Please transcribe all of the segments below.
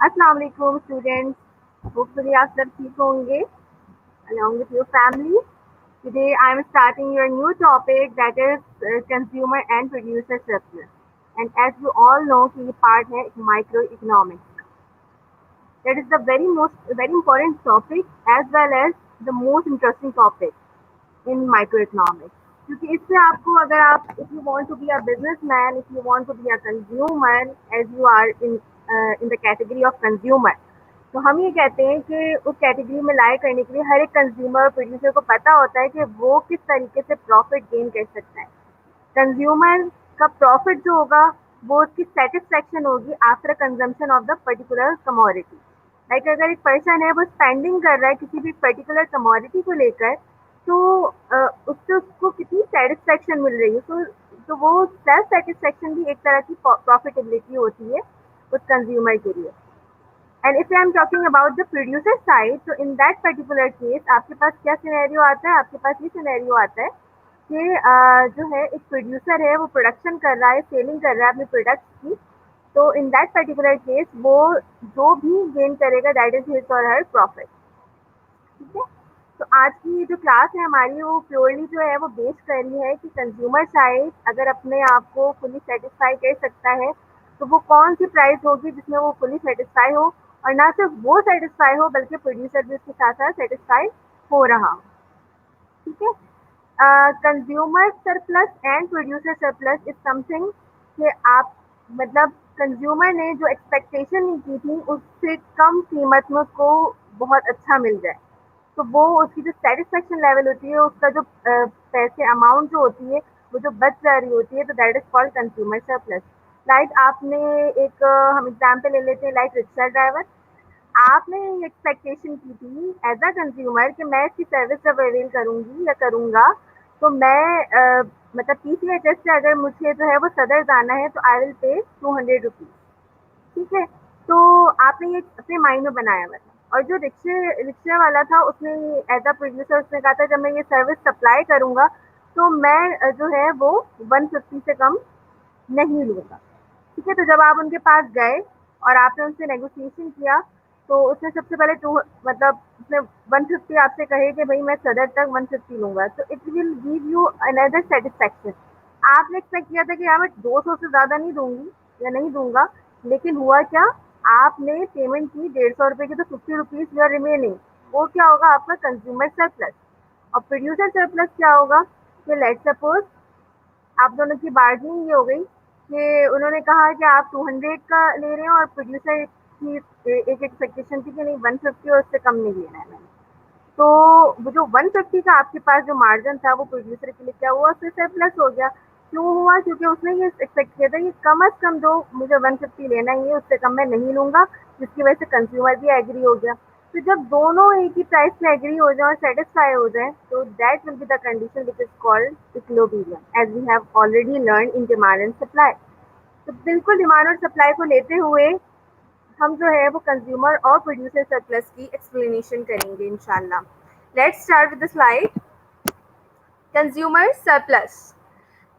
अस्सलाम वालेकुम students, hopefully आप सब ठीक होंगे along with your family. Today I am starting your new topic that is consumer and producer surplus. And as you all know कि ये part है microeconomics. That is the very important topic as well as the most interesting topic in microeconomics. क्योंकि इससे आपको अगर आप if you want to be a businessman, if you want to be a consumer, as you are in the category of consumer, तो हम ये कहते हैं कि उस कैटेगरी में लाए करने के लिए हर एक कंज्यूमर प्रोड्यूसर को पता होता है कि वो किस तरीके से प्रॉफिट गेन कर सकता है। कंज्यूमर का प्रॉफिट जो होगा वो उसकी सेटिस्फेक्शन होगी after consumption of the particular commodity. Like अगर एक पर्सन है वो स्पेंडिंग कर रहा है किसी भी पर्टिकुलर कमोडिटी को लेकर, तो उससे उसको कितनी सेटिस्फेक्शन मिल रही है, तो वो सेल्फ सेटिस्फेक्शन भी एक तरह की प्रॉफिटेबिलिटी होती है उस कंज्यूमर के लिए। And if I am talking about the producer side, तो इन दैट पर्टिकुलर केस आपके पास क्या सिनेरियो आता है, आपके पास ये सिनेरियो आता है कि जो है एक प्रोड्यूसर है वो प्रोडक्शन कर रहा है, सेलिंग कर रहा है अपने प्रोडक्ट्स की। तो इन दैट पर्टिकुलर केस वो जो भी गेन करेगा दैट इज हिज और हर प्रॉफिट। ठीक है, तो आज की जो क्लास है हमारी वो प्योरली जो है वो बेस कर रही है कि कंज्यूमर साइड अगर अपने आप को फुली सेटिस्फाई कर सकता है तो वो कौन सी प्राइस होगी जिसमें वो फुली सेटिस्फाई हो, और ना सिर्फ वो सेटिस्फाई हो बल्कि प्रोड्यूसर भी उसके साथ साथ सेटिस्फाई हो रहा हो। ठीक है, consumer surplus and producer surplus is something कि आप मतलब कंज्यूमर ने जो एक्सपेक्टेशन नहीं की थी उससे कम कीमत में उसको बहुत अच्छा मिल जाए, तो वो उसकी जो सेटिस्फेक्शन लेवल होती है, उसका जो पैसे अमाउंट जो होती है वो जो बच जा रही होती है, तो that is called consumer surplus. Like आपने एक हम एग्जाम्पल ले लेते हैं, लाइक रिक्शा ड्राइवर। आपने ये एक्सपेक्टेशन की थी एज अ कंज्यूमर कि मैं इसकी सर्विस जब अवेल करूंगी या करूंगा तो मैं मतलब पीसीएचएस से अगर मुझे जो है वो सदर जाना है तो आई विल पे 200 रुपीज़। ठीक है, तो आपने ये अपने माइंड में बनाया हुआ था, और जो रिक्शे वाला था उसने एज अ प्रोड्यूसर उसने कहा था जब मैं ये सर्विस सप्लाई करूंगा तो मैं जो है वो 150 से कम नहीं लूँगा। ठीक है, तो जब आप उनके पास गए और आपने उनसे नेगोशिएशन किया तो उसने सबसे पहले टू मतलब उसने 150 आपसे कहे कि भाई मैं सदर तक 150 लूँगा, तो it will give you another satisfaction. आपने एक्सपेक्ट किया था कि यार मैं 200 से ज़्यादा नहीं दूँगी या नहीं दूँगा, लेकिन हुआ क्या, आपने पेमेंट की 150 रुपये की, तो 50 रुपीज़ यू आर रिमेनिंग। वो क्या होगा, आपका कंज्यूमर सरप्लस। और प्रोड्यूसर सरप्लस क्या होगा कि लेट सपोज आप दोनों की बार्गेनिंग ये हो गई कि उन्होंने कहा कि आप 200 का ले रहे हैं और प्रोड्यूसर की एक एक्सपेक्टेशन थी कि नहीं 150 और उससे कम नहीं लेना है मैंने। तो वो जो 150 का आपके पास जो मार्जिन था वो प्रोड्यूसर के लिए क्या हुआ, उससे सरप्लस हो गया। क्यों हुआ, क्योंकि उसने ये एक्सपेक्ट किया था कि कम अज कम दो, मुझे 150 लेना ही है, उससे कम मैं नहीं लूँगा, जिसकी वजह से कंज्यूमर भी एग्री हो गया। तो जब दोनों एक ही प्राइस में एग्री हो जाए और सेटिस्फाई हो जाए तो that will be the condition which is called equilibrium, as we have already learn in demand and supply. तो बिल्कुल डिमांड और सप्लाई को लेते हुए हम जो है वो कंज्यूमर और प्रोड्यूसर सरप्लस की एक्सप्लेनेशन करेंगे इंशाल्लाह। Let's start with the slide. Consumer surplus.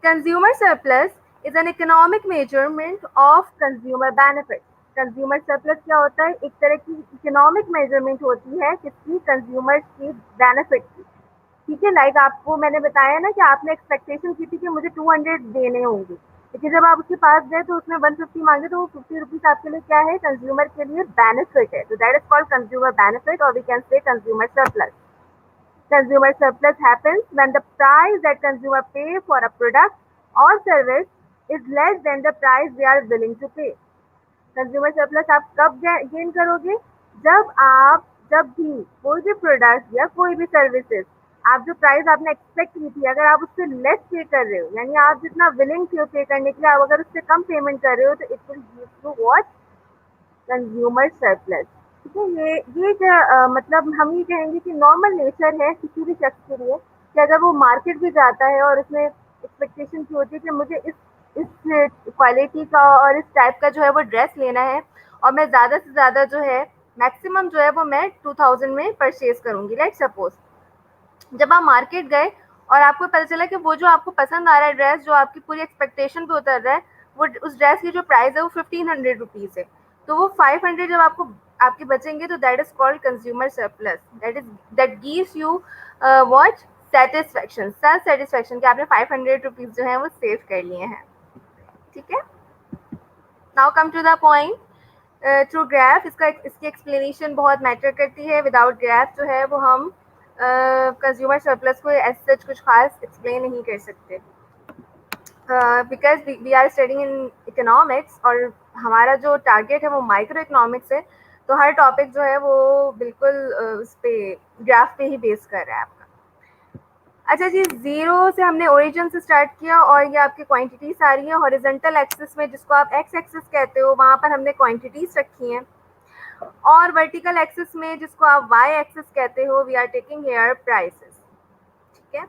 Consumer surplus is an economic measurement of consumer benefit. Consumer surplus क्या होता है, एक तरह की इकोनॉमिक मेजरमेंट होती है किसकी, कंज्यूमर की बेनिफिट की। ठीक है, लाइक आपको मैंने बताया ना कि आपने एक्सपेक्टेशन की थी कि मुझे 200 देने होंगे, लेकिन जब आप उसके पास गए तो उसने 150 मांगे, तो वो 50 रुपीज़ आपके लिए क्या है, कंज्यूमर के लिए बेनिफिट है। तो that is called consumer benefit, और we can say consumer surplus. Consumer surplus happens when the price that consumer pay for a product or service is less than the price they are willing to pay. Consumer surplus आप कब gain करोगे, जब भी कोई भी product या कोई भी सर्विसेज आप जो प्राइस आपने एक्सपेक्ट की थी अगर आप उससे लेस पे कर रहे हो, यानी आप जितना विलिंग थे पे करने के लिए, आप अगर उससे कम पेमेंट कर रहे हो, तो it will give to what, consumer surplus. ठीक है, ये मतलब हम ये कहेंगे कि नॉर्मल नेचर है किसी भी शख्स के लिए कि अगर वो मार्केट भी जाता है और उसमें एक्सपेक्टेशन की होती है कि मुझे इस क्वालिटी का और इस टाइप का जो है वो ड्रेस लेना है, और मैं ज़्यादा से ज़्यादा जो है मैक्सिमम जो है वो मैं 2000 में परचेज करूँगी। लेट सपोज जब आप मार्केट गए और आपको पता चला कि वो जो आपको पसंद आ रहा है ड्रेस, जो आपकी पूरी एक्सपेक्टेशन पे उतर रहा है, वो उस ड्रेस की जो प्राइस है वो 1500 रुपीज़ है। तो वो 500 जब आपके बचेंगे तो that is called consumer surplus, that gives you what, satisfaction, self satisfaction कि आपने 500 रुपीज जो है वो सेव कर लिए हैं। ठीक है, now come to the point. Through graph, इसकी एक्सप्लेनेशन बहुत मैटर करती है। विदाउट ग्राफ जो है वो हम कंज्यूमर सरप्लस को एज सच कुछ खास एक्सप्लेन नहीं कर सकते, because we are studying in economics और हमारा जो टारगेट है वो माइक्रो इकोनॉमिक्स है, तो हर टॉपिक जो है वो बिल्कुल उस पर ग्राफ पे ही बेस कर रहा है आपका। अच्छा जी, जीरो से हमने ओरिजिन से स्टार्ट किया और ये आपकी क्वांटिटीज आ रही है हॉरिजॉन्टल एक्सिस में, जिसको आप एक्स एक्सिस कहते हो, वहाँ पर हमने क्वांटिटीज रखी हैं, और वर्टिकल एक्सिस में जिसको आप वाई एक्सिस कहते हो, we are taking here prices. ठीक है,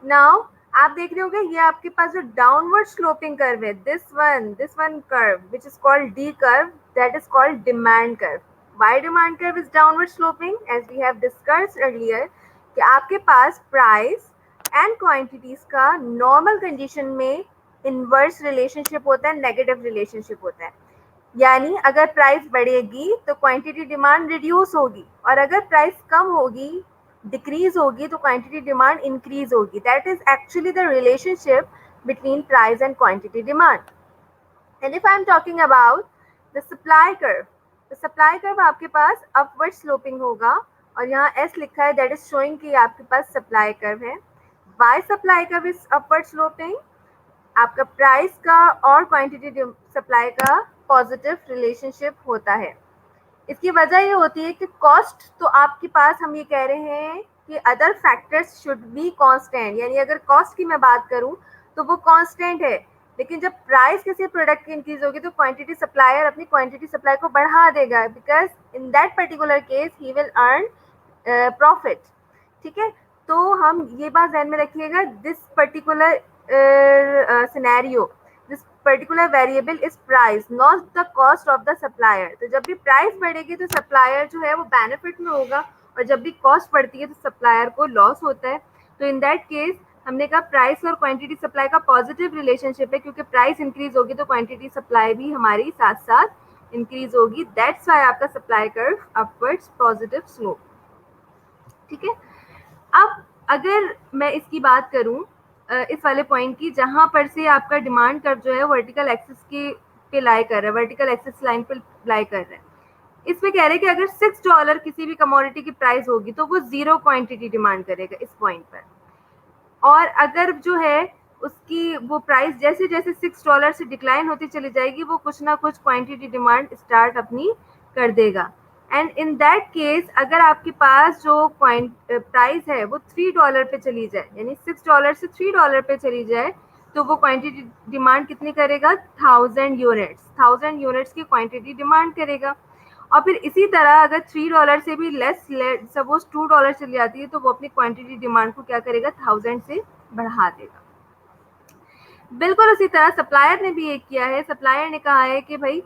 नाउ आप देख रहे होगे ये आपके पास जो डाउनवर्ड स्लोपिंग कर्व है, this one curve which is called D curve, that is called demand curve. Why demand curve is downward sloping? As we have discussed earlier कि आपके पास प्राइस एंड क्वांटिटीज का नॉर्मल कंडीशन में inverse relationship होता है, negative relationship होता है। यानी अगर प्राइस बढ़ेगी तो क्वांटिटी डिमांड रिड्यूस होगी, और अगर प्राइस कम होगी, डिक्रीज होगी, तो क्वांटिटी डिमांड इंक्रीज होगी। That is actually the relationship between price and quantity demand. And if I am talking about the supply curve, तो सप्लाई कर्व आपके पास अपवर्ड स्लोपिंग होगा, और यहाँ एस लिखा है, दैट इज शोइंग कि आपके पास सप्लाई कर्व है। Why supply curve is upward sloping? आपका प्राइस का और क्वांटिटी सप्लाई का पॉजिटिव रिलेशनशिप होता है। इसकी वजह ये होती है कि कॉस्ट, तो आपके पास हम ये कह रहे हैं कि other factors should be constant, यानी अगर कॉस्ट की मैं बात करूं तो वो कांस्टेंट है, लेकिन जब प्राइस किसी प्रोडक्ट की इंक्रीज होगी तो क्वांटिटी सप्लायर अपनी क्वांटिटी सप्लाई को बढ़ा देगा, because in that particular case he will earn profit. ठीक है, तो हम ये बात ध्यान में रखिएगा, this particular scenario, this particular variable is price, not the cost of the supplier. तो जब भी प्राइस बढ़ेगी तो सप्लायर जो है वो बेनिफिट में होगा, और जब भी कॉस्ट बढ़ती है तो सप्लायर को लॉस होता है। तो इन दैट केस हमने कहा प्राइस और क्वांटिटी सप्लाई का पॉजिटिव रिलेशनशिप है, क्योंकि प्राइस इंक्रीज होगी तो क्वांटिटी सप्लाई भी हमारी साथ साथ इंक्रीज होगी। दैट्स वाई आपका supply curve upwards positive slope. ठीक है, अब अगर मैं इसकी बात करूं इस वाले पॉइंट की, जहां पर से आपका डिमांड कर्व जो है वर्टिकल एक्सिस के पे लाई कर रहा है, वर्टिकल एक्सिस लाइन पे लाई कर रहा है, इसमें कह रहे हैं कि अगर $6 किसी भी कमोडिटी की प्राइस होगी तो वो जीरो क्वांटिटी डिमांड करेगा इस पॉइंट पर, और अगर जो है उसकी वो प्राइस जैसे जैसे $6 से डिक्लाइन होती चली जाएगी, वो कुछ ना कुछ क्वांटिटी डिमांड स्टार्ट अपनी कर देगा। एंड इन दैट केस अगर आपके पास जो प्राइस है वो $3 पे चली जाए, यानी $6 से $3 पे चली जाए, तो वो क्वांटिटी डिमांड कितनी करेगा? 1000 यूनिट्स, 1000 यूनिट्स की क्वांटिटी डिमांड करेगा। और फिर इसी तरह अगर $3 से भी लेस, सपोज $2 चली जाती है, तो वो अपनी क्वांटिटी डिमांड को क्या करेगा? 1000 से बढ़ा देगा। बिल्कुल उसी तरह सप्लायर ने भी ये किया है। सप्लायर ने कहा है कि भाई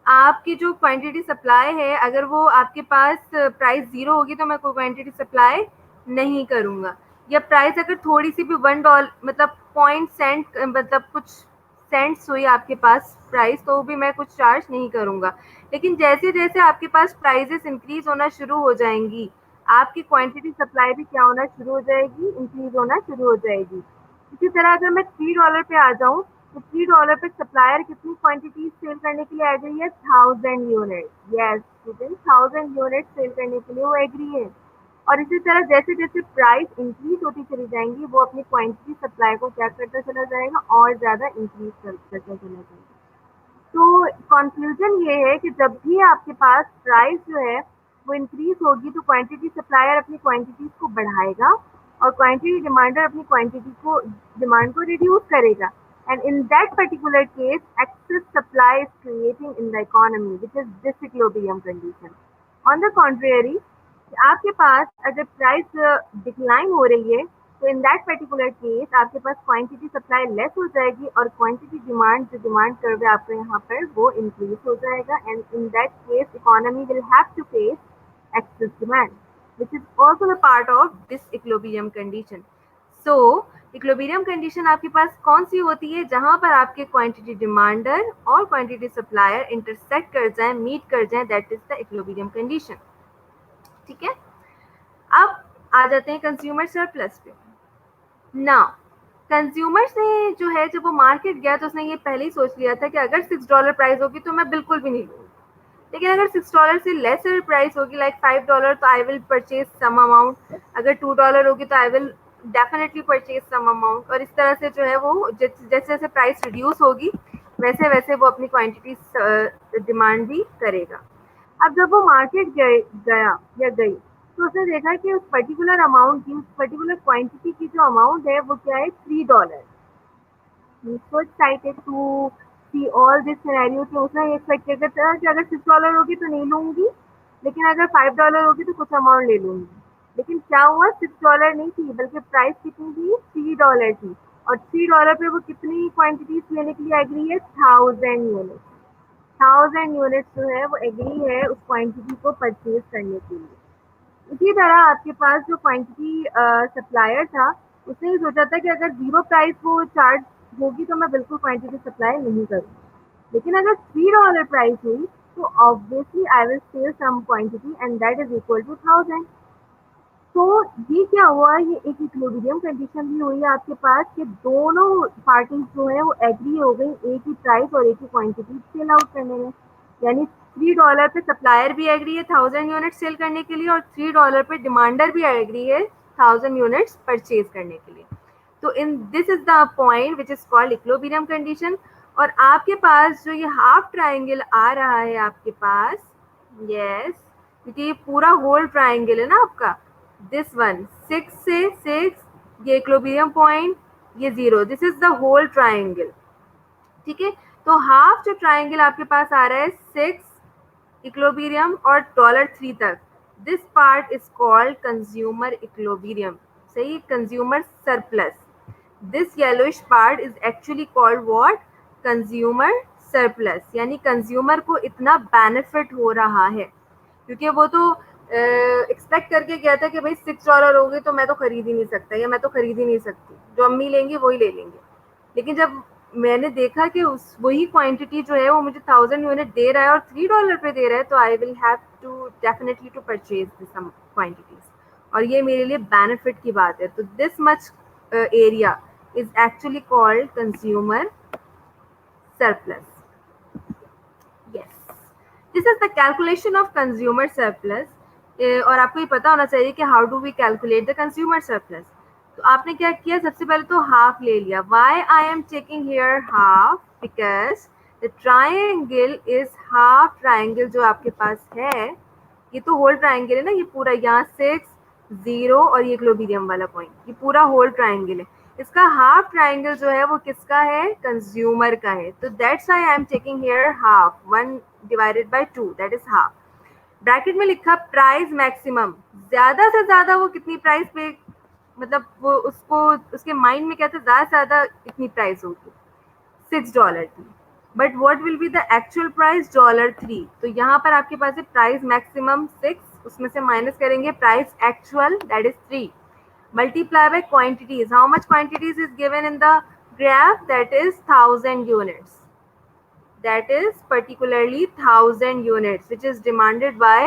आपकी जो क्वांटिटी सप्लाई है, अगर वो आपके पास प्राइस जीरो होगी तो मैं कोई क्वांटिटी सप्लाई नहीं करूंगा, या प्राइस अगर थोड़ी सी भी $1 मतलब पॉइंट सेंट मतलब कुछ सेंट्स हुई आपके पास प्राइस, तो भी मैं कुछ चार्ज नहीं करूंगा। लेकिन जैसे जैसे आपके पास प्राइजेस इंक्रीज होना शुरू हो जाएंगी, आपकी क्वांटिटी सप्लाई भी क्या होना शुरू हो जाएगी? इंक्रीज होना शुरू हो जाएगी। इसी तरह अगर मैं $3 पे आ जाऊं, तो $3 पे सप्लायर कितनी क्वांटिटी सेल करने के लिए आ गई है? 1000 unit. Yes student, 1000 unit sell करने के लिए वो एग्री है। और इसी तरह जैसे जैसे प्राइस इंक्रीज होती चली जाएंगी, वो अपनी क्वांटिटी सप्लाई को क्या करता चला जाएगा? और ज़्यादा इंक्रीज करता चला जाएगा। तो कंक्लूजन ये है कि जब भी आपके पास प्राइस जो है वो इंक्रीज होगी, तो क्वांटिटी सप्लायर अपनी क्वांटिटीज को बढ़ाएगा, और क्वांटिटी डिमांडर अपनी क्वांटिटी को डिमांड को रिड्यूस करेगा। And in that particular case excess supply is creating in the economy which is disequilibrium condition. On the contrary, आपके पास अगर प्राइस डिक्लाइन हो रही है, तो इन दैट पर्टिकुलर केस आपके पास क्वांटिटी सप्लाई लेस हो जाएगी, और क्वांटिटी डिमांड जो डिमांड कर्व है आपको यहाँ पर वो इंक्रीज हो जाएगा। And in that case economy will have to face excess demand, which is also the part of disequilibrium condition. So equilibrium condition आपके पास कौन सी होती है, जहां पर आपके क्वांटिटी डिमांडर और क्वांटिटी सप्लायर इंटरसेक्ट कर जाए, मीट कर जाए, that is the equilibrium condition. ठीक है, अब आ जाते हैं कंज्यूमर सरप्लस पे। नाउ कंज्यूमर से जो है, जब वो मार्केट गया तो उसने ये पहले ही सोच लिया था कि अगर $6 प्राइस होगी तो मैं बिल्कुल भी नहीं लूंगी, लेकिन अगर $6 से लेसर प्राइस होगी लाइक $5, तो I will purchase some amount, अगर $2 होगी तो I will definitely purchase some amount, और इस तरह से जो है वो जैसे जैसे प्राइस रिड्यूस होगी वैसे वैसे वो अपनी क्वांटिटी डिमांड भी करेगा। अब जब वो मार्केट गया या गई, तो उसने देखा कि उस पर्टिकुलर अमाउंट की, उस पर्टिकुलर क्वांटिटी की जो अमाउंट है वो क्या है, $3। He was so excited to see all this scenario कि उसने एक्सपेक्ट किया था कि अगर $6 होगी तो नहीं लूंगी, लेकिन अगर $5 होगी तो कुछ अमाउंट ले लूंगी। लेकिन क्या हुआ, $6 नहीं थी, बल्कि प्राइस कितनी थी, $3 थी। और $3 पे वो कितनी क्वांटिटीज लेने के लिए एग्री है, 1000 यूनिट। 1000 यूनिट्स जो है वो एग्री है उस क्वांटिटी को परचेज करने के लिए। इसी तरह आपके पास जो क्वांटिटी सप्लायर था, उसने ये सोचा था कि अगर ज़ीरो प्राइस वो चार्ज होगी तो मैं बिल्कुल क्वांटिटी सप्लाई नहीं करूँगी। लेकिन अगर $3 प्राइस हुई तो obviously I will sell some quantity and that is equal to 1000। तो ये क्या हुआ, ये एक इक्विलिब्रियम कंडीशन भी हुई है आपके पास कि दोनों पार्टीज जो है वो एग्री हो गई एक ही प्राइस और एक ही क्वांटिटी सेल आउट करने में। यानी $3 पे सप्लायर भी एग्री है 1000 यूनिट सेल करने के लिए, और $3 पे डिमांडर भी एग्री है 1000 यूनिट्स परचेज करने के लिए। तो in this is the point which is called equilibrium condition. और आपके पास जो ये हाफ ट्राइंगल आ रहा है आपके पास, यस, क्योंकि ये पूरा होल ट्राइंगल है ना आपका, दिस वन 6 से 6, ये इक्विलिब्रियम पॉइंट, ये 0, this is the whole triangle. ठीक है, तो हाफ जो ट्राइंगल आपके पास आ रहा है 6 इक्विलिब्रियम और $3 तक, this part is called consumer equilibrium. सही, consumer surplus. This yellowish part is actually called what, consumer surplus. यानी कंज्यूमर को इतना बेनिफिट हो रहा है, क्योंकि वो तो एक्सपेक्ट करके गया था कि भाई $6 होगी तो मैं तो खरीद ही नहीं सकता, या मैं तो खरीद ही नहीं सकती, जो अम्मी लेंगी वही ले लेंगे। लेकिन जब मैंने देखा कि उस वही क्वांटिटी जो है वो मुझे 1000 यूनिट दे रहा है और $3 पे दे रहा है, तो I will have to definitely to purchase this quantities, और ये मेरे लिए बेनिफिट की बात है। तो this much area is actually called consumer surplus. Yes, this is the calculation of consumer surplus. और आपको ये पता होना चाहिए कि how do we calculate the consumer surplus. तो आपने क्या किया, सबसे पहले तो हाफ ले लिया। Why I am taking here half, because the triangle is half triangle जो आपके पास है, ये तो होल ट्राइंगल है ना, ये पूरा यहाँ 6, 0 और ये इक्विलिब्रियम वाला पॉइंट, ये पूरा होल ट्राइंगल है। इसका हाफ ट्राइंगल जो है वो किसका है, कंज्यूमर का है। तो that's why I am taking here half, 1 divided by 2, that is half. Bracket में लिखा प्राइस मैक्सिमम, ज्यादा से ज्यादा वो कितनी प्राइस पे, मतलब वो उसको उसके माइंड में क्या था, ज्यादा से ज्यादा इतनी प्राइस होगी, $6 थी, but what will be the actual price, $3। तो यहाँ पर आपके पास है प्राइस मैक्सिमम 6, उसमें से माइनस करेंगे price actual, that is 3, multiply by quantities. How much quantities is given in the graph? That is 1000 units. That is particularly 1000 units, which is demanded by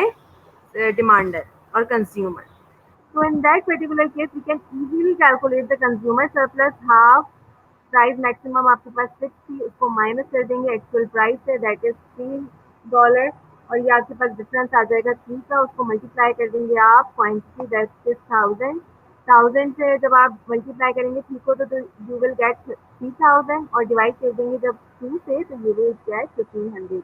demander or consumer. So in that particular case, we can easily calculate the consumer surplus half price maximum आपके पास 6 थी, उसको minus कर देंगे, actual price है that is $3, और ये आपके पास difference आ जाएगा 3 का, उसको मल्टीप्लाई कर देंगे आप क्वांटिटी दैट इज 1000। 1000 से जब आप मल्टीप्लाई करेंगे 3 को तो यू विल गेट 3000, और डिवाइड कर देंगे जब 2 से तो यू विल गेट 1500।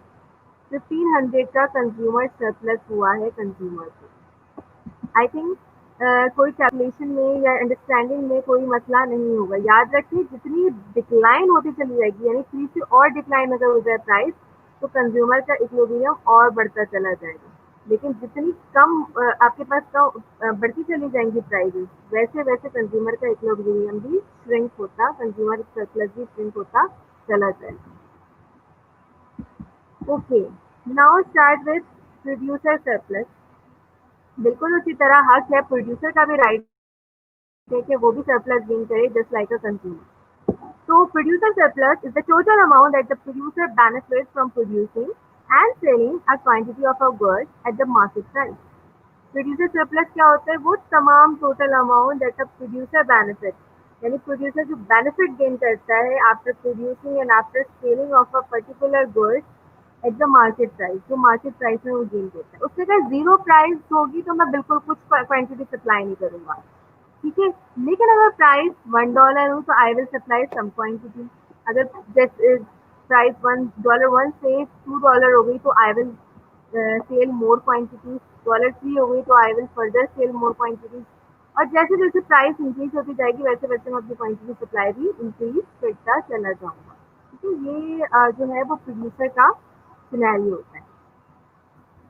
1500 का कंज्यूमर सरप्लस हुआ है कंज्यूमर को। आई थिंक कोई कैलकुलेशन में या अंडरस्टैंडिंग में कोई मसला नहीं होगा। याद रखिए, जितनी डिक्लाइन होती चली जाएगी, यानी 3 से और डिक्लाइन अगर हो जाए प्राइस, तो कंज्यूमर का इक्विलिब्रियम और बढ़ता चला जाएगा। लेकिन जितनी कम आपके पास कम बढ़ती चली जाएंगी प्राइसेस, वैसे वैसे कंज्यूमर का इक्विलिब्रियम भी श्रिंक होता, कंज्यूमर सरप्लस भी श्रिंक होता चला जाएगा। Okay, now start with producer surplus. बिल्कुल उसी तरह हक है प्रोड्यूसर का भी राइट ठीक है, वो भी सरप्लस गेन करे just like a consumer. So producer surplus is the total amount that the producer benefits from producing and selling a quantity of a good at the market price. Producer surplus क्या होता है? वो तमाम total amount that the producer benefit, यानी producer जो benefit gain करता है after producing and after selling of a particular good at the market price, जो मार्केट प्राइस में वो गेन करता है. उससे अगर जीरो प्राइस होगी तो मैं बिल्कुल कुछ क्वांटिटी सप्लाई नहीं करूंगा, ठीक है. लेकिन अगर प्राइस $1 हो तो I will supply some quantity. अगर जैसे प्राइस $1 से $2 हो गई तो I will sell more quantity. $3 हो गई तो I will further sell more quantity. और जैसे जैसे प्राइस इंक्रीज होती जाएगी वैसे वैसे मैं अपनी क्वांटिटी सप्लाई भी इंक्रीज करता चला जाऊंगा. ठीक है, ये जो है वो प्रोड्यूसर का सिनेरियो होता है.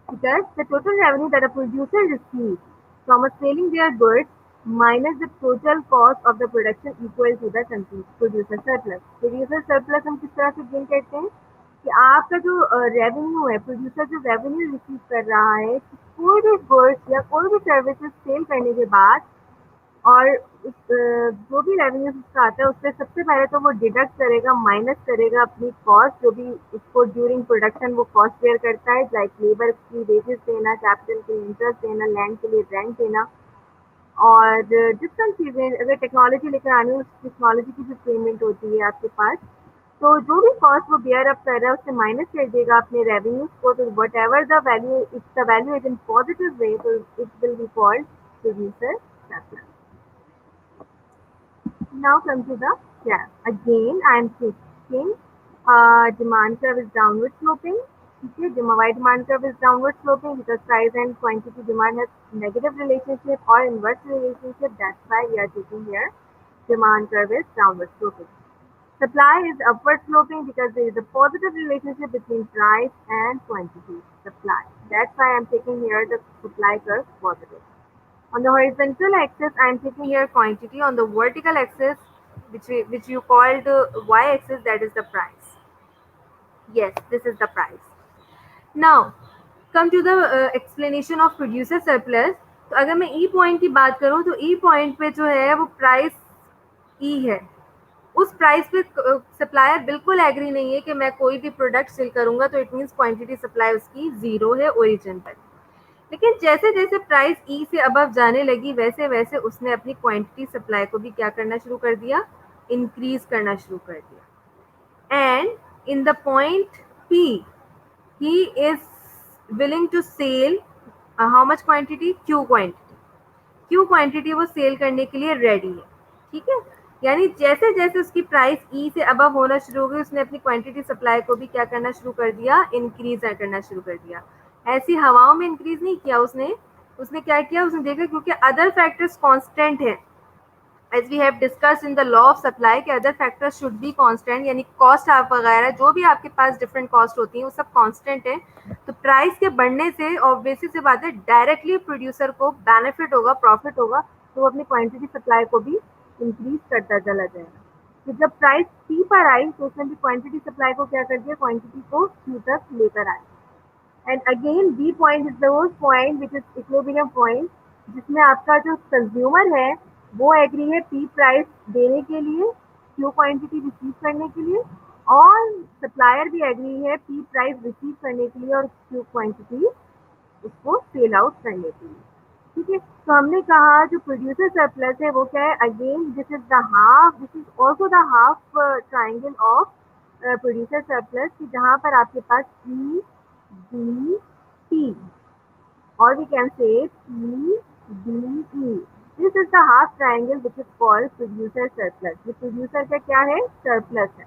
Thus, the total revenue that a producer receives from selling their goods minus the total cost of the production equal to the producer surplus. Producer surplus हम किस तरह से गेन करते हैं कि आपका जो रेवेन्यू है, प्रोड्यूसर जो रेवेन्यू रिसीव कर रहा है कोई भी गुड्स या कोई भी सर्विसेज सेल करने के बाद, और जो भी रेवेन्यू उसका आता है उससे सबसे पहले तो वो डिडक्ट करेगा, माइनस करेगा अपनी कॉस्ट, जो भी उसको ड्यूरिंग प्रोडक्शन वो कॉस्ट बेयर करता है, लाइक लेबर की वेजेस देना, कैपिटल के लिए इंटरेस्ट देना, लैंड के लिए रेंट देना, और डिफरेंट चीज़ें. अगर टेक्नोलॉजी लेकर आनी है उस टेक्नोलॉजी की जो पेमेंट होती है आपके पास, तो जो भी कॉस्ट वो बेयर अप कर रहा है उससे माइनस कर देगा अपने रेवेन्यूज को. तो whatever the value, if the value is in positive way, तो it will be called producer surplus. Now come to the graph. Again, I am taking demand curve is downward sloping. Okay, why demand curve is downward sloping? Because price and quantity demand has negative relationship or inverse relationship. That's why we are taking here demand curve is downward sloping. Supply is upward sloping because there is a positive relationship between price and quantity supply. That's why I am taking here the supply curve positive. On the horizontal axis, I am taking here quantity. On the vertical axis, which you called y-axis, that is the price. Yes, this is the price. Now, come to the explanation of producer surplus. तो अगर मैं ई point की बात करूं तो ई point पे जो है वो प्राइस ई है. उस प्राइस पे सप्लायर बिल्कुल एग्री नहीं है कि मैं कोई भी प्रोडक्ट सेल करूंगा, तो इट मीन्स क्वांटिटी सप्लाई उसकी जीरो है ओरिजिन पर. लेकिन जैसे जैसे प्राइस ई से अबव जाने लगी वैसे वैसे उसने अपनी क्वांटिटी सप्लाई को भी क्या करना शुरू कर दिया, इंक्रीज करना शुरू कर दिया. And in the point P he is willing to sell how much quantity, Q quantity. Q quantity वो सेल करने के लिए रेडी है. ठीक है, यानी जैसे जैसे उसकी प्राइस ई से अबव होना शुरू हो गई उसने अपनी क्वांटिटी सप्लाई को भी क्या करना शुरू कर दिया, इंक्रीज करना शुरू कर दिया. ऐसी हवाओं में इंक्रीज नहीं किया उसने. उसने क्या किया, उसने देखा क्योंकि अदर फैक्टर्स कांस्टेंट है, as we have discussed in the law of supply के other factors should be constant, यानी कॉस्ट आप वगैरह जो भी आपके पास डिफरेंट कॉस्ट होती हैं वो सब कांस्टेंट है. तो प्राइस के बढ़ने से ऑब्वियसली सी बात है डायरेक्टली प्रोड्यूसर को बेनिफिट होगा, प्रॉफिट होगा, तो वो अपनी क्वांटिटी सप्लाई को भी इंक्रीज करता चला जाएगा. तो जब प्राइस पी पर आई तो उसने भी क्वांटिटी सप्लाई को क्या कर दिया, क्वांटिटी को क्यू तक लेकर आया. And again B point is the point which is equilibrium point, जिसमें आपका जो कंज्यूमर है वो एग्री है पी प्राइस देने के लिए, क्यू क्वांटिटी रिसीव करने के लिए, और सप्लायर भी एग्री है पी प्राइस रिसीव करने के लिए और क्यू क्वांटिटी उसको सेल आउट करने के लिए. ठीक है, तो हमने कहा जो प्रोड्यूसर सरप्लस है वो क्या है, again this is the half, this is also the half triangle of producer surplus, जहाँ पर आपके पास E D T, or we can say PDE. This is the half triangle which is called producer surplus. ये producer का क्या है, surplus है.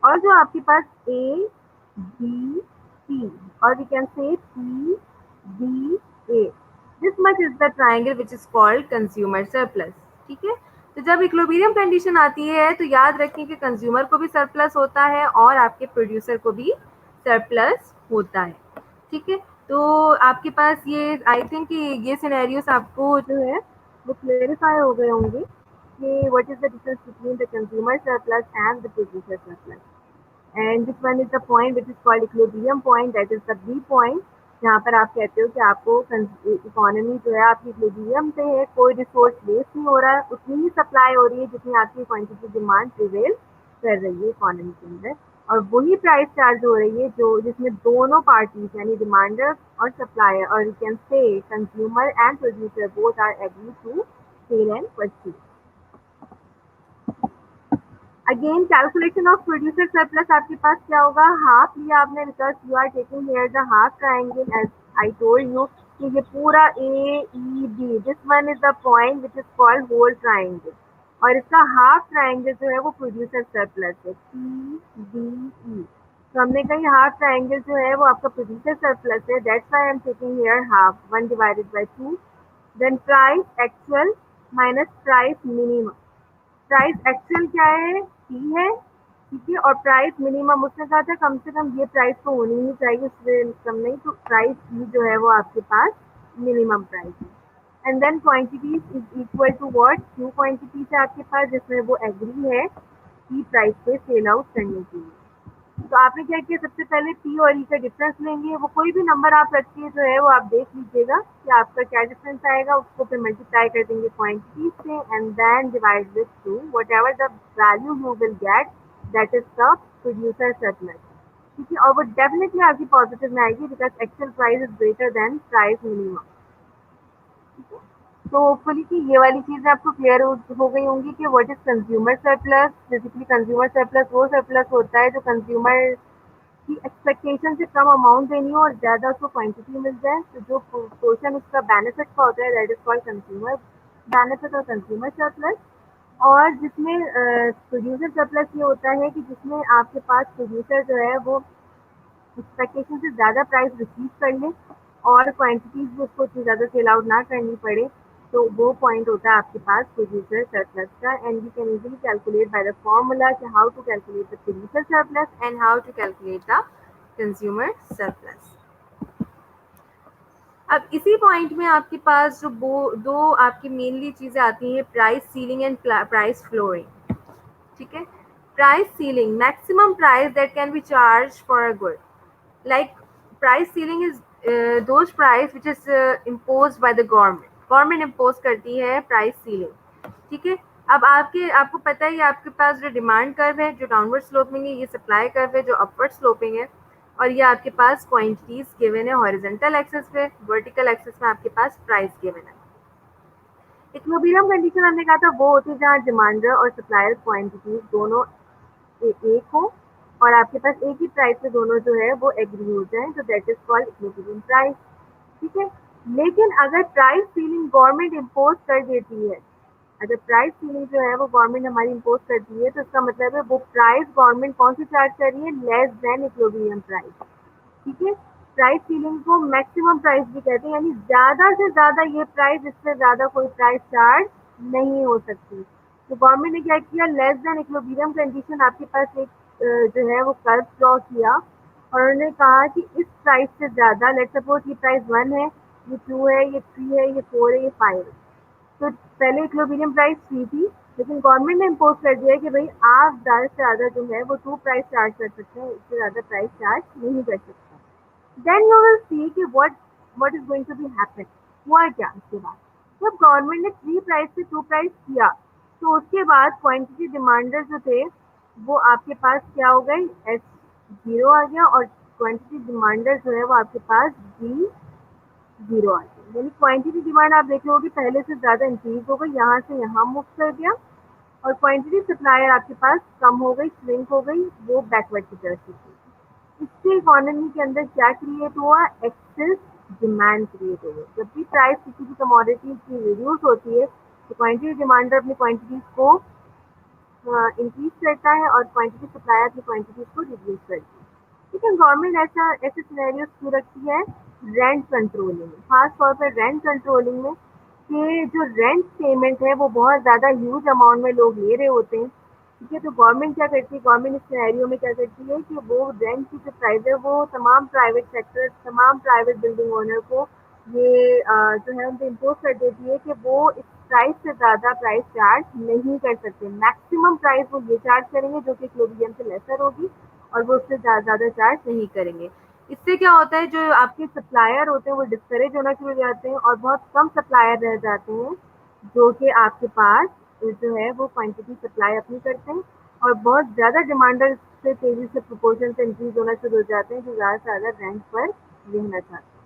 और जो आपके पास A, B, C, or we can say PDA. This much is the triangle which is called consumer surplus. ठीक है, तो जब इक्विलिब्रियम कंडीशन आती है तो याद रखें कि कंज्यूमर को भी सरप्लस होता है और आपके प्रोड्यूसर को भी सरप्लस होता है. ठीक है, तो आपके पास ये आई थिंक कि ये सिनेरियोस आपको जो है वो क्लेरिफाई हो गए होंगे कि what is the difference between the consumer surplus and the producer surplus. And this one is the point which is called equilibrium point, that is the B point. जहाँ पर आप कहते हो कि आपको इकोनॉमी जो है आपकी इक्विलिब्रियम पे है, कोई रिसोर्स वेस्ट नहीं हो रहा है, उतनी ही सप्लाई हो रही है जितनी आपकी क्वांटिटी डिमांड प्रिवेल कर रही है इकोनॉमी के अंदर, और वही प्राइस चार्ज हो रही है जो जिसमें दोनों पार्टीज यानी डिमांडर और सप्लायर और you can say consumer and producer both are agree to sell and purchase. Again calculation of producer surplus आपके पास क्या होगा, हाफ लिया आपने because you are taking here the half triangle as I told you कि ये पूरा A E B this one is the point which is called whole triangle, और इसका हाफ ट्राइंगल जो है वो प्रोड्यूसर सरप्लस है पी डी ई। तो हमने कही हाफ ट्राइंगल जो है वो आपका प्रोड्यूसर सरप्लस है, that's why I am taking here half 1 divided by 2, then price actual minus price minimum. Price actual क्या है, पी है, ठीक है, और प्राइस मिनिमम उसने कहा था कम से कम ये प्राइस तो होनी ही चाहिए, उससे कम नहीं, तो प्राइस पी जो है वो आपके पास मिनिमम प्राइस है। And then quantities is equal to what, Q quantities है आपके पास जिसमें वो एग्री है पी प्राइस पे सेल आउट करने के लिए। तो आपने क्या किया, सबसे पहले पी और ई का डिफरेंस लेंगे, वो कोई भी नंबर आप रख के जो है वो आप देख लीजिएगा कि आपका क्या डिफरेंस आएगा, उसको फिर मल्टीप्लाई कर देंगे क्वांटिटीज से and then divide with two whatever the value you will get, that is the producer surplus, ठीक है, और वो डेफिनेटली आपकी पॉजिटिव में आएगी because actual price is greater than price minimum, ठीक है। तो होपफुली कि ये वाली चीज़ें आपको क्लियर हो गई होंगी कि what is consumer surplus. Basically consumer surplus वो सरप्लस होता है जो कंज्यूमर की एक्सपेक्टेशन से कम अमाउंट देनी हो और ज़्यादा उसको क्वांटिटी मिल जाए, तो जो पोर्शन उसका बेनिफिट का होता है that is called consumer benefit और कंज्यूमर सरप्लस। और जिसमें प्रोड्यूसर सरप्लस ये होता है कि जिसमें आपके पास प्रोड्यूसर जो है वो एक्सपेक्टेशन से ज़्यादा प्राइस रिसीव कर ले और क्वांटिटीज भी उसको उतनी ज़्यादा सेल आउट ना करनी पड़े, तो वो पॉइंट होता है आपके पास प्रोड्यूसर सरप्लस का। And you can easily calculate by the formula कि how to calculate the producer surplus and how to calculate the consumer surplus. अब इसी पॉइंट में आपके पास जो दो आपकी मेनली चीज़ें आती हैं, price ceiling and price flooring, ठीक है। Price ceiling, maximum price that can be charge for a good, like price ceiling is those price which is imposed by the government impose करती है प्राइस सीलिंग, ठीक है। अब आपको पता है आपके पास जो डिमांड कर्व है जो डाउनवर्ड स्लोपिंग है, ये सप्लाई कर्व है जो अपवर्ड स्लोपिंग है, और ये आपके पास क्वांटिटीज गिवन है हॉरिजॉन्टल एक्सिस पे, वर्टिकल एक्सिस में आपके पास प्राइस गिवन है। इक्विलिब्रियम कंडीशन हमने कहा था वो होती है जहाँ डिमांडर और सप्लायर क्वांटिटीज दोनों एक हो और आपके पास एक ही प्राइस पे दोनों जो है वो एग्री हो जाए, तो that is called equilibrium price, ठीक है। लेकिन अगर प्राइस सीलिंग गवर्नमेंट इम्पोज कर देती है, अगर प्राइस सीलिंग जो है वो गवर्नमेंट हमारी इम्पोज करती है, तो इसका मतलब है वो प्राइस गवर्नमेंट कौन सी चार्ज कर रही है, लेस देन इक्विलिब्रियम प्राइस, ठीक है। प्राइस सीलिंग को मैक्सिमम प्राइस भी कहते हैं, यानी ज़्यादा से ज़्यादा ये प्राइस, इससे ज़्यादा कोई प्राइस चार्ज नहीं हो सकती। तो गवर्नमेंट ने क्या किया, लेस देन इक्विलिब्रियम कंडीशन आपके पास एक जो है वो कर्व ड्रॉ किया और उन्होंने कहा कि इस प्राइस से ज़्यादा, लेट सपोज ये प्राइस 1 है, ये 2 है, ये 3 है, ये 4 है, ये 5 है, तो पहले इक्विलिब्रियम प्राइस 3 थी, लेकिन गवर्नमेंट ने इम्पोज कर दिया है कि भाई आप ज़्यादा से ज़्यादा जो है वो 2 प्राइस चार्ज कर सकते हैं, इससे ज़्यादा प्राइस चार्ज नहीं कर सकते। देन यू विल सी कि what is going to be happen. हुआ क्या इसके बाद, जब गवर्नमेंट ने 3 प्राइस से 2 प्राइस किया, तो उसके बाद क्वांटिटी डिमांडर जो थे वो आपके पास क्या हो गए, एस 0 आ गया और क्वांटिटी डिमांडर जो है वो आपके पास डी 0 आ गया, यानी क्वांटिटी डिमांड आप देख लोगे पहले से ज़्यादा इंक्रीज हो गई, यहाँ से यहाँ मूव कर गया, और क्वांटिटी सप्लायर आपके पास कम हो गई, श्रिंक हो गई, वो बैकवर्ड की तरफ से थी। इससे इकोनॉमी के अंदर क्या क्रिएट हुआ, एक्सेस डिमांड क्रिएट हो गई। जब भी प्राइस किसी भी कमोडिटी की रिड्यूस होती है तो क्वांटिटी डिमांडर अपनी क्वांटिटीज को इंक्रीज करता है और क्वांटिटी सप्लायर अपनी क्वांटिटीज को रिड्यूस करती है। लेकिन गवर्नमेंट ऐसे सिनेरियोस क्यों रखती है, रेंट कंट्रोलिंग में, खास तौर पर रेंट कंट्रोलिंग में, कि जो रेंट पेमेंट है वो बहुत ज़्यादा ह्यूज अमाउंट में लोग ले रहे होते हैं, ठीक है। तो गवर्नमेंट क्या करती है, गवर्नमेंट इस सिनेरियो में क्या करती है कि वो रेंट की जो प्राइस है वो तमाम प्राइवेट सेक्टर, तमाम प्राइवेट बिल्डिंग ओनर को ये जो है उनको इम्पोज कर देती है कि वो इस प्राइस से ज़्यादा प्राइस चार्ज नहीं कर सकते। मैक्सिमम प्राइस वो ये चार्ज करेंगे जो कि इक्विलिब्रियम से लेसर होगी और वो उससे ज़्यादा चार्ज नहीं करेंगे। इससे क्या होता है, जो आपके सप्लायर होते हैं वो डिस्करेज होना शुरू हो जाते हैं और बहुत कम सप्लायर रह जाते हैं जो कि आपके पास जो है वो क्वांटिटी सप्लाई अपनी करते हैं, और बहुत ज़्यादा डिमांडर से तेज़ी से प्रोपोर्शन से इंक्रीज होना शुरू हो जाते हैं जो ज़्यादा से ज़्यादा रेंट पर रहना चाहते हैं।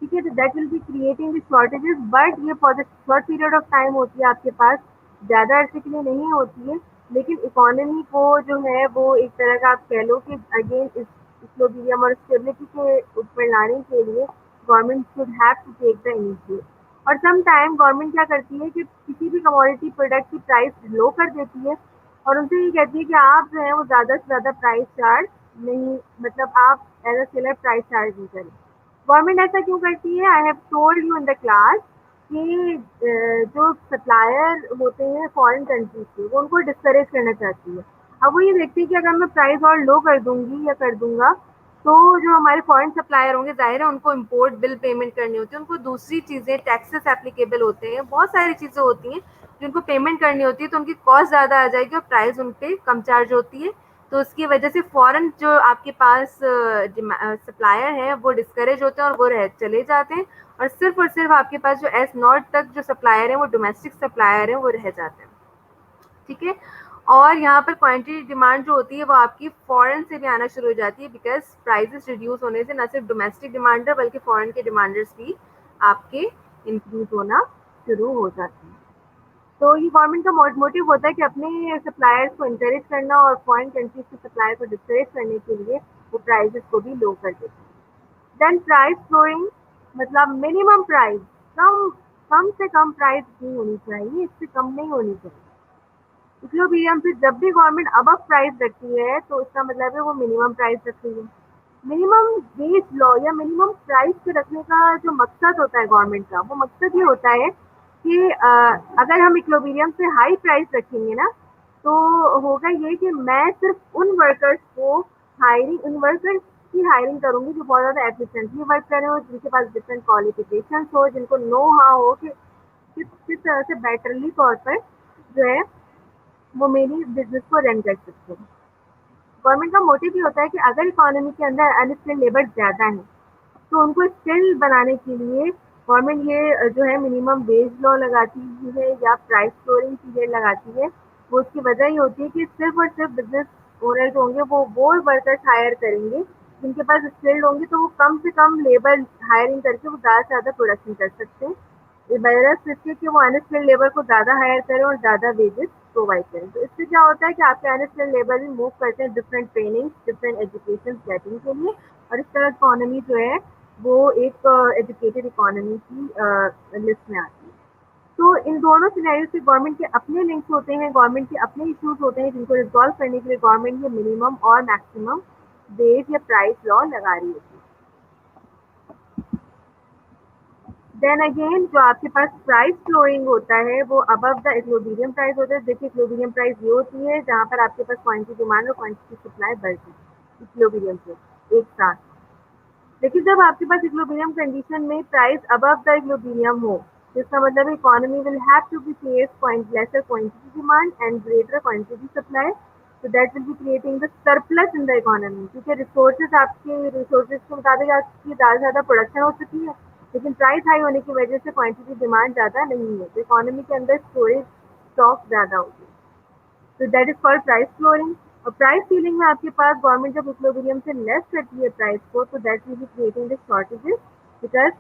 ठीक है, तो that will be creating the shortages, but ये for the short period of time होती है आपके पास, ज़्यादा अरसे के लिए नहीं होती है। लेकिन इकोनॉमी को जो है वो एक तरह का आप कह लो कि अगेन इस इक्विलिब्रियम और स्टेबिलिटी के ऊपर लाने के लिए government should have to take the initiative. और सम टाइम गवर्नमेंट क्या करती है कि किसी भी कमोडिटी प्रोडक्ट की प्राइस लो कर देती है और उनसे ये कहती है कि आप जो है वो ज़्यादा से ज़्यादा प्राइस चार्ज नहीं, मतलब आप as a seller price charge नहीं करें। गवर्नमेंट ऐसा क्यों करती है? I have told you in the class कि जो सप्लायर होते हैं फॉरेन कंट्रीज के, वो उनको डिस्करेज करना चाहती है। अब वो ये देखती है कि अगर मैं प्राइस और लो कर दूंगी या कर दूंगा तो जो हमारे फॉरेन सप्लायर होंगे, जाहिर है उनको इम्पोर्ट बिल पेमेंट करनी होती है, उनको दूसरी चीज़ें टैक्सेस एप्लीकेबल होते हैं, बहुत सारी चीज़ें होती हैं जिनको पेमेंट करनी होती है, तो उनकी कॉस्ट ज़्यादा आ जाएगी और प्राइस उन पर कम चार्ज होती है। तो उसकी वजह से फॉरेन जो आपके पास सप्लायर है वो डिस्करेज होते हैं और वो रह चले जाते हैं, और सिर्फ आपके पास जो एस नॉट तक जो सप्लायर है वो डोमेस्टिक सप्लायर है वो रह जाते हैं। ठीक है, और यहाँ पर क्वांटिटी डिमांड जो होती है वो आपकी फॉरेन से भी आना शुरू हो जाती है, बिकॉज प्राइसेस रिड्यूस होने से न सिर्फ डोमेस्टिक डिमांडर बल्कि फॉरेन के डिमांडर्स भी आपके इंक्रीज होना शुरू हो जाती है। तो ये गवर्नमेंट का मोटिव होता है कि अपने सप्लायर्स को इंकरेज करना और फॉरेन कंट्रीज के सप्लायर को डिस्करेज करने के लिए वो प्राइसेस को भी लो कर देते हैं। देन प्राइस फ्लोरिंग, मतलब मिनिमम प्राइस, कम कम से कम प्राइस नहीं होनी चाहिए, इससे कम नहीं होनी चाहिए। इक्विलिब्रियम से जब भी गवर्नमेंट अबव प्राइस रखती है तो इसका मतलब है वो मिनिमम प्राइस रख रही है। मिनिमम वेज लॉ या मिनिमम प्राइस पे रखने का जो मकसद होता है गवर्नमेंट का, वो मकसद ये होता है कि अगर हम इक्विलिब्रियम से हाई प्राइस रखेंगे ना, तो होगा ये कि मैं सिर्फ उन वर्कर्स की हायरिंग करूंगी जो बहुत ज़्यादा एफिशिएंटली वर्क करें और जिनके पास डिफरेंट क्वालिफिकेशन हो, जिनको नो हाउ हो कि किस तरह से बेटरली तौर पर जो है वो मेरी बिजनेस को रन कर सकते हैं। गवर्नमेंट का मोटिव ये होता है कि अगर इकोनॉमी के अंदर अनस्किल्ड लेबर ज़्यादा है तो उनको स्किल बनाने के लिए गवर्नमेंट ये जो है मिनिमम वेज लॉ लगाती है या प्राइस फ्लोरिंग पीरियड लगाती है। वो उसकी वजह ये होती है कि सिर्फ और सिर्फ बिजनेस ओनर जो होंगे वो वर्कर्स हायर करेंगे जिनके पास स्किल्ड होंगे, तो वो कम से कम लेबर हायरिंग करके वो ज़्यादा से ज़्यादा प्रोडक्शन कर सकते हैं। बजाय इसके कि वो अनस्किल्ड लेबर को ज़्यादा हायर करें और ज़्यादा वेजेस प्रोवाइड करें। तो इससे क्या होता है कि आपके अनस्किल्ड लेबर भी मूव करते हैं different training, different education getting के लिए, और इस तरह इकोनॉमी जो है वो एक एजुकेटेड इकोनॉमी की लिस्ट में आती है। तो इन दोनों सिनेरियो से गवर्नमेंट के अपने लिंक्स होते हैं, गवर्नमेंट के अपने इश्यूज होते हैं जिनको रिजॉल्व करने के लिए गवर्नमेंट ये मिनिमम और मैक्सिमम वेज या प्राइस लॉ लगा रही होती है। देन अगेन जो आपके पास प्राइस फ्लोरिंग होता है वो अबव द इक्विलिब्रियम प्राइस होता है। देखिए इक्विलिब्रियम प्राइस ये होती है जहाँ पर आपके पास क्वांटिटी डिमांड और क्वांटिटी सप्लाई बढ़ती है इक्विलिब्रियम से एक साथ। लेकिन जब आपके पास इक्विलिब्रियम कंडीशन में प्राइस अबव द इक्विलिब्रियम हो, जिसका मतलब है economy will have to be face lesser quantity demand and greater quantity supply, so that will be creating the surplus in the economy, क्योंकि रिसोर्सेज आपके रिसोर्सेज के मुताबिक आपकी ज़्यादा से ज़्यादा प्रोडक्शन हो चुकी है, लेकिन प्राइस हाई होने की वजह से क्वांटिटी डिमांड ज़्यादा नहीं है, तो इकोनॉमी के अंदर स्टोरेज स्टॉक ज़्यादा होगी। तो that is called price flooring. और प्राइस सीलिंग में आपके पास गवर्नमेंट जब इक्विलिब्रियम से लेस करती है प्राइस को, तो that will be creating the shortages, because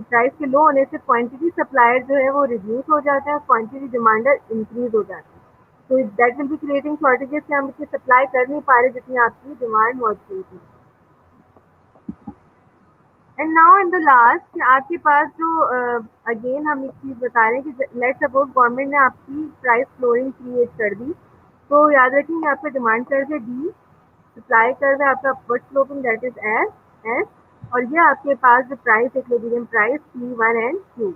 price के लो होने से क्वांटिटी सप्लायर जो है वो रिड्यूस हो जाता है, क्वांटिटी डिमांडर इंक्रीज हो जाती है। तो that will be creating shortages कि हम इतनी सप्लाई कर नहीं पा रहे जितनी आपकी डिमांड मौजूद है। And now in the last आपके पास जो अगेन हम एक चीज़ बता रहे हैं कि लेट्स सपोज गवर्नमेंट ने आपकी प्राइस फ्लोरिंग क्रिएट कर दी, तो याद रखिए आपका डिमांड कर्व है डी, सप्लाई कर्व है आपका upward sloping that is S, और ये आपके पास जो price equilibrium price P1 and Q1।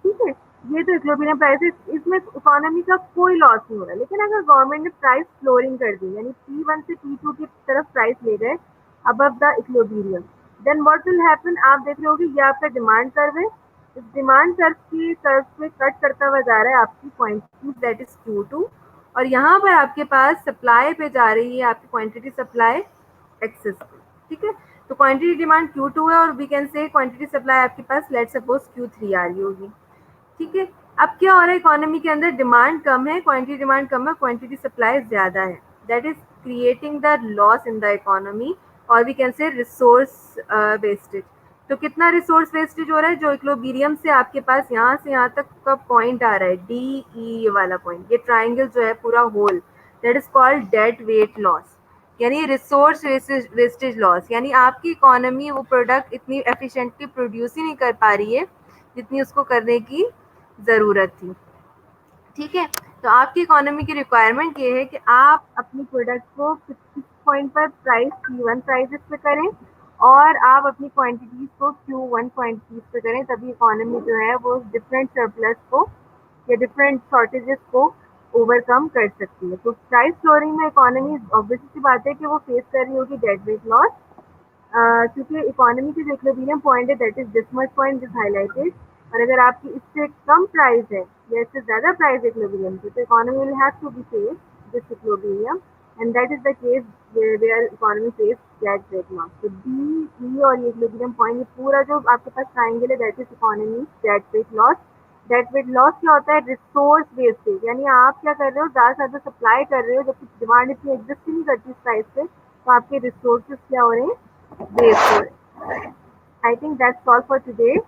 ठीक है, ये तो इक्विलिब्रियम प्राइस है, इसमें इकोनॉमी का कोई लॉस नहीं हो रहा। लेकिन अगर गवर्नमेंट ने प्राइस फ्लोरिंग कर दी यानी P1 से P2 की तरफ प्राइस ले गए above the equilibrium, then what will happen, आप देख रहे होगे ये आपका डिमांड कर्व है, इस डिमांड कर्व पे कट करता हुआ जा रहा है आपकी क्वांटिटी दैट इज Q2, और यहाँ पर आपके पास सप्लाई पे जा रही है आपकी क्वांटिटी सप्लाई एक्सेस पे। ठीक है। तो क्वांटिटी डिमांड Q2 है और we can say quantity supply आपके पास लेट्स सपोज Q3 आ रही होगी, ठीक है। अब क्या हो रहा है, इकोनॉमी के अंदर डिमांड कम है, क्वांटिटी डिमांड कम है, क्वांटिटी सप्लाई ज़्यादा है, that is creating the loss in the economy और we can say resource wastage. तो कितना रिसोर्स वेस्टेज हो रहा है, जो इक्विलिब्रियम से आपके पास यहाँ से यहाँ तक का पॉइंट आ रहा है डी ई वाला पॉइंट, ये ट्राइंगल जो है पूरा whole, that is called dead weight loss, यानी रिसोर्स वेस्टेज लॉस, यानी आपकी इकोनॉमी वो प्रोडक्ट इतनी एफिशिएंटली प्रोड्यूस ही नहीं कर पा रही है जितनी उसको करने की ज़रूरत थी, ठीक है। तो आपकी इकोनॉमी की रिक्वायरमेंट ये है कि आप अपनी प्रोडक्ट को किस पॉइंट पर प्राइस Q1 प्राइसेस पे करें और आप अपनी क्वांटिटीज को Q1 क्वांटिटीज पे करें, तभी इकोनॉमी जो है वो डिफरेंट सरप्लस को या डिफरेंट शॉर्टेजेस को ओवरकम कर सकती है। तो प्राइस फ्लोरिंग में इकोनॉमी ऑब्वियस सी बात है कि वो फेस कर रही होगी डेड वेट लॉस, क्योंकि इकोनॉमी की जो इक्विलिब्रियम पॉइंट है that is this much point is highlighted, और अगर आपकी इससे कम प्राइस है या इससे ज़्यादा प्राइस इक्विलिब्रियम की, तो economy will have to be face this equilibrium, and that is the case where economy face dead weight loss. तो डी ई और ये इक्विलिब्रियम पॉइंट, ये पूरा जो आपके पास ट्राइंगल है that is economy dead weight loss. Dead weight loss क्या होता है, रिसोर्स वेस्टेज, यानी आप क्या कर रहे हो, ज़्यादा से ज़्यादा सप्लाई कर रहे हो जबकि डिमांड इतनी एग्जिस्ट ही नहीं करती इस प्राइस पे, तो आपके रिसोर्सेज क्या हो रहे हैं, वेस्ट हो रहे हैं। I think that's all for today.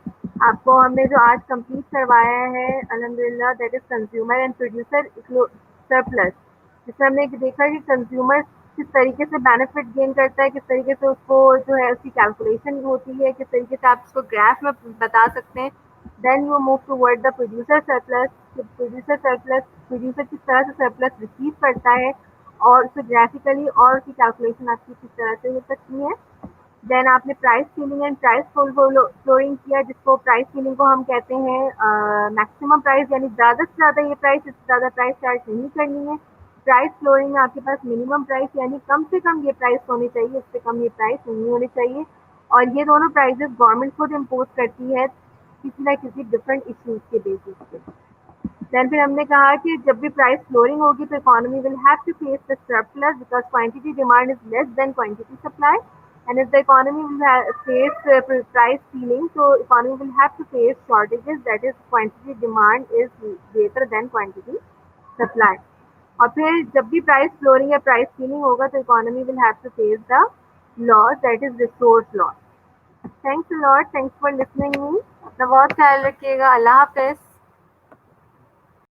आपको हमने जो आज कंप्लीट करवाया है अल्हम्दुलिल्लाह, that is consumer and producer surplus, जिसमें हमने देखा कि कंज्यूमर किस तरीके से बेनिफिट गेन करता है, किस तरीके से उसको जो है उसकी कैलकुलेशन होती है, किस तरीके से आप उसको ग्राफ में बता सकते हैं। Then you move toward the producer surplus. Producer किस तरह से सरप्लस रिसीव करता है और उसे ग्राफिकली और उसकी कैलकुलेशन आपकी किस तरह से हो सकती है। देन आपने price ceiling and price flooring किया, जिसको प्राइस सीलिंग को हम कहते हैं मैक्सिमम प्राइस, यानी ज़्यादा से ज़्यादा ये प्राइस, इससे ज़्यादा प्राइस चार्ज नहीं करनी है। प्राइस फ्लोरिंग में आपके पास मिनिमम प्राइस, यानी कम से कम ये प्राइस होनी चाहिए, इससे कम ये प्राइस नहीं होनी चाहिए, और ये दोनों प्राइजेस गवर्नमेंट खुद इम्पोज करती है किसी ना किसी डिफरेंट इश्यूज के बेसिस पे। देन फिर हमने कहा कि जब भी प्राइस फ्लोरिंग होगी तो economy will have to face the surplus because quantity demand is less than quantity supply, and if the economy will face price ceiling, so economy will have to face shortages, that is quantity demand is greater than quantity supply। और फिर जब भी price flooring या price ceiling होगा तो economy will have to face the loss, that is resource loss. Thanks a lot, thanks for listening me. अपना बहुत ख्याल रखिएगा, अल्लाह हाफ़िज़।